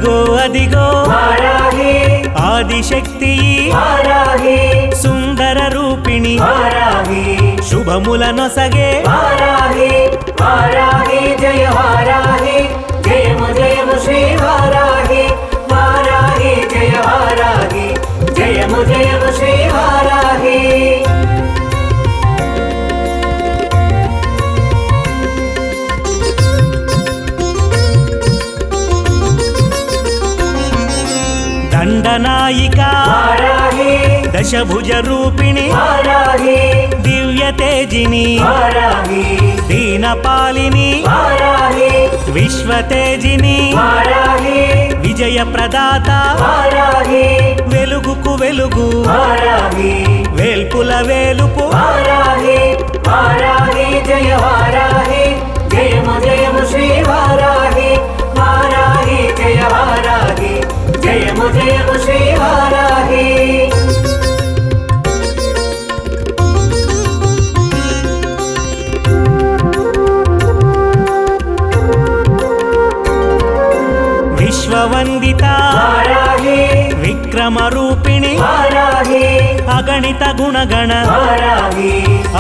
అదిగో అదిగో వారాహి ఆదిశక్తి వారాహి సుందర రూపిణి వారాహి శుభములనొసగే వారాహి వారాహి జయ వారాహి జయము జయము శ్రీ వారాహి వారాహి జయ వారాహి జయము జయము శ్రీ వారాహి దండనాయిక వారాహి దశభుజ రూపిణి వారాహి దివ్య తేజిని వారాహి దీనపాలిని వారాహి విశ్వతేజిని వారాహి విజయ ప్రదాత వారాహి వెలుగుకు వెలుగు వారాహి వేల్పుల వేలుపు వారాహి వారాహి జయ వారాహి జయము జయము శ్రీ వారాహి వారాహి జయ వారాహి జయము జయము శ్రీ వారాహి విశ్వవందిత వారాహి విక్రమ రూపిణి వారాహి అగణిత గుణగణ వారాహి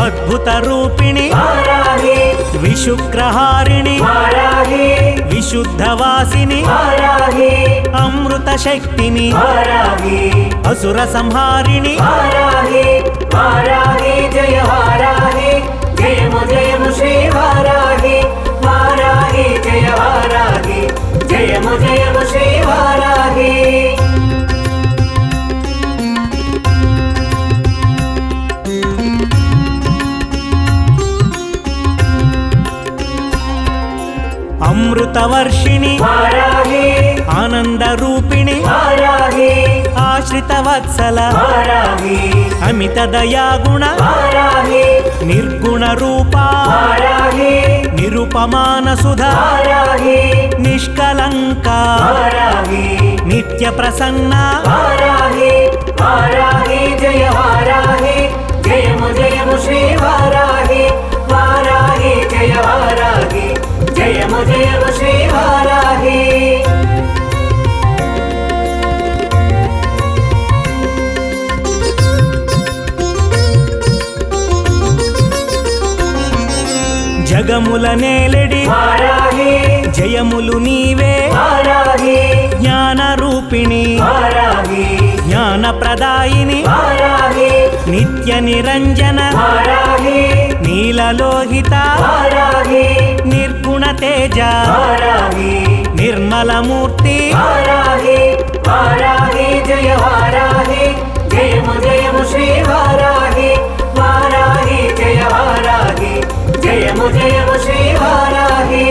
అద్భుత రూపిణి వారాహి విశుక్రహారిణి వారాహి విశుద్ధవాసిని వారాహి అమృత శక్తిని వారాహి అసుర సంహారిణి వారాహి వారాహి జయ వారాహి జయము జయము శ్రీ వారాహి వారాహి జయ వారాహి జయము జయము శ్రీ వారాహి అమృతవర్షిణి వారాహి ఆనంద రూపిణి వారాహి ఆశ్రిత వత్సల వారాహి అమిత దయాగుణ వారాహి నిర్గుణ రూపా వారాహి నిరుపమాన సుధా వారాహి నిష్కలంక వారాహి నిత్య ప్రసన్న వారాహి వారాహి జయ వారాహి జయము జయము శ్రీ వారాహి వారాహి జయ వారాహి జయము జయము శ్రీ వారాహి జగముల నేలెడి వారాహి జయములు నీవే వారాహి జ్ఞాన రూపిణి వారాహి జ్ఞాన ప్రదాయిని వారాహి నిత్య నిరంజన వారాహి నీలలోహిత వారాహి నిర్గుణ తేజ వారాహి నిర్మలమూర్తి వారాహి వారాహి జయ వారాహి జయము జయము శ్రీ వారాహి వారాహి జయ వారాహి జయము జయము శ్రీ వారాహి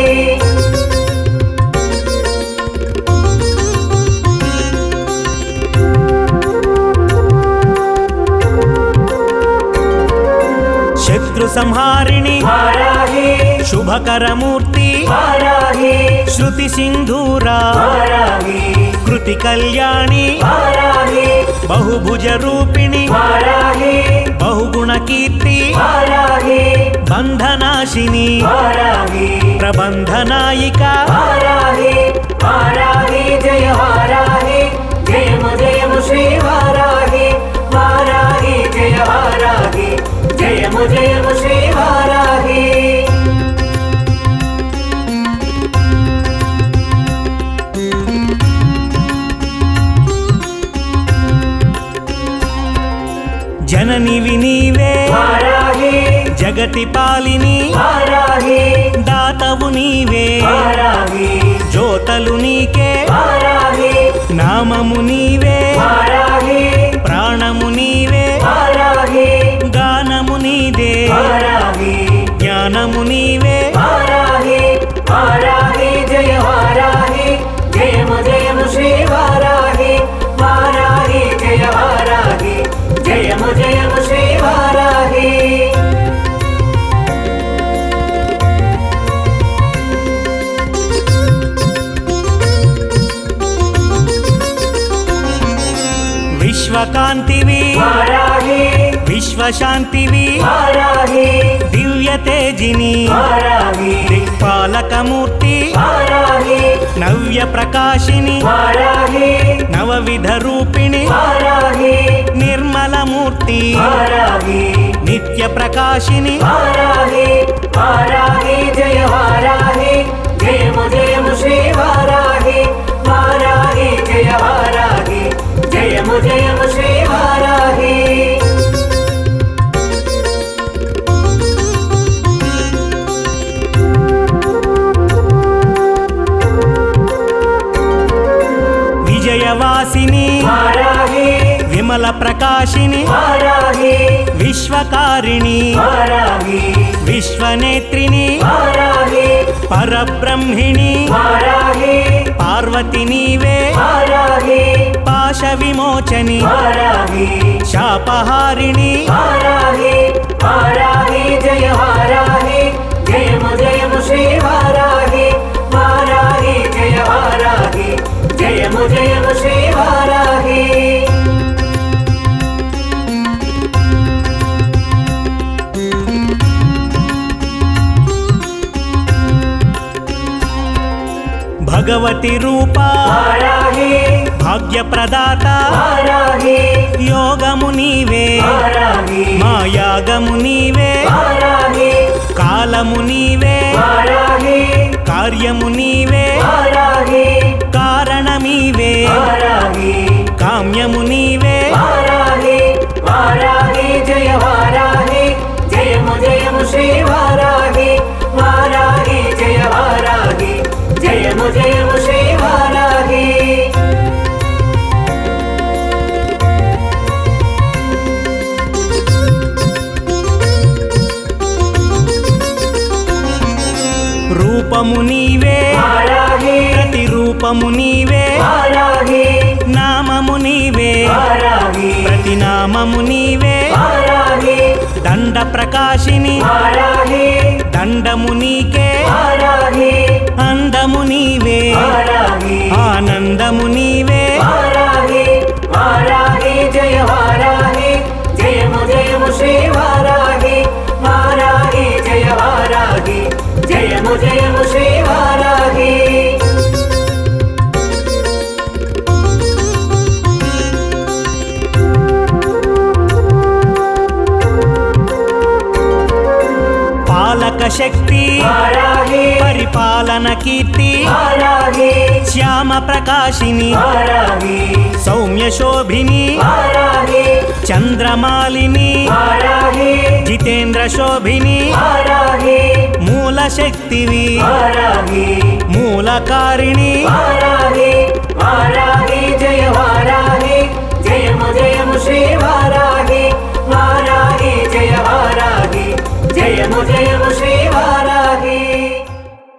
శత్రు సంహారిణి వారాహి శుభకరమూర్తి వారాహి శృతి సింధూరా వారాహి కృతి కళ్యాణి వారాహి బహుభుజ రూపిణి వారాహి బహుగుణ కీర్తి వారాహి బంధనాశిని వారాహి ప్రబంధనాయిక వారాహి వారాహి జయ వారాహి జయము జయము శ్రీ వారాహి వారాహి జయ వారాహి జయము జయము శ్రీ వారాహి జననివి నీవే వారాహి జగతి పాలిని వారాహి దాతవు నీవే వారాహి జ్యోతలు నీకే వారాహి నామము నీవే వారాహి ప్రాణము నీవే వారాహి గానము నీదే వారాహి జ్ఞానము నీవే వారాహి వారాహి జయ వారాహి జయము జయము శ్రీ వారాహి వారాహి జయ వారాహి జయము జయము శ్రీ వారాహి విశ్వకాంతివి వారాహి విశ్వశాంతివి వారాహి దివ్య తేజిని వారాహి దిక్పాలక యోగమూర్తి వారాహి నవ్య ప్రకాశిని వారాహి నవవిధ రూపిణి వారాహి నిర్మలమూర్తి వారాహి నిత్య ప్రకాశిని వారాహి వారాహి జయ వారాహి జయము జయము శ్రీ వారాహి వారాహి జయ వారాహి జయము జయము శ్రీ వారాహి విజయవాసిని వారాహి విమల ప్రకాశిని వారాహి విశ్వకారిణి వారాహి విశ్వనేత్రిని వారాహి పరబ్రహ్మిణి వారాహి పార్వతి నీవే వారాహి పాశ విమోచని వారాహి శాపహారిణి వారాహి వారాహి జయ వారాహి జయము జయము శ్రీ వారాహి వారాహి జయ వారాహి జయము జయము శ్రీ వారాహి భగవతి రూపా వారాహి భాగ్యప్రదాత వారాహి యోగము నీవే వారాహి మాయాగము నీవే వారాహి కాలము నీవే వారాహి కార్యము నీవే వారాహి కారణమీవే వారాహి కామ్యము నీవే వారాహి వారాహి జయ వారాహి జయము జయము శ్రీ వారాహి వారాహి జయ వారాహి జయము జయము శ్రీ వారాహి రూపము నీవే వారాహి ప్రతిరూపము నీవే వారాహి నామము నీవే వారాహి ప్రతినామము నీవే వారాహి దండ ప్రకాశిని వారాహి దండము నీకే వారాహి అందము నీవే వారాహి ఆనందము నీవే వారాహి వారాహి జయ వారాహి జయము జయము శ్రీ వారాహి వారాహి జయ వారాహి జయము జయము శ్రీ వారాహి పాలక శక్తి వారాహి పరిపాలన కీర్తి వారాహి శ్యామ ప్రకాశిని వారాహి సౌమ్య శోభిని వారాహి చంద్రమాలిని వారాహి జితేంద్ర శోభిని వారాహి మూల శక్తివి వారాహి మూలకారిణి వారాహి వారాహి జయ వారాహి జయము జయము శ్రీ వారాహి వారాహి జయ వారాహి జయము జయము శ్రీ